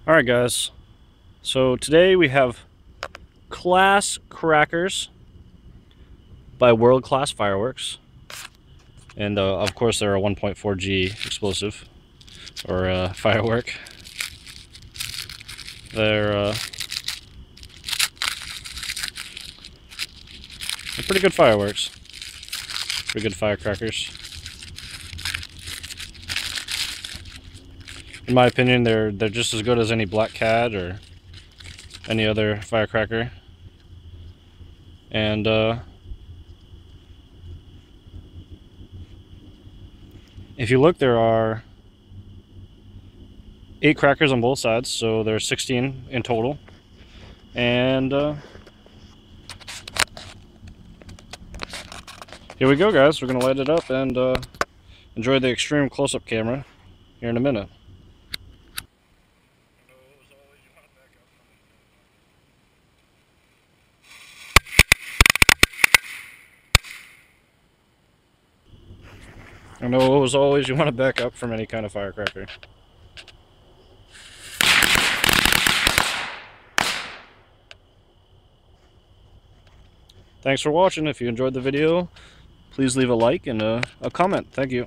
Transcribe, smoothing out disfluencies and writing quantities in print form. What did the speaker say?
Alright guys, so today we have Class Crackers by World Class Fireworks. And of course they're a 1.4G explosive, or firework. They're pretty good fireworks. Pretty good firecrackers. In my opinion, they're just as good as any Black Cat or any other firecracker. And if you look, there are 8 crackers on both sides, so there's 16 in total. And here we go, guys. We're gonna light it up and enjoy the extreme close-up camera here in a minute. I know, as always, you want to back up from any kind of firecracker. Thanks for watching. If you enjoyed the video, please leave a like and a comment. Thank you.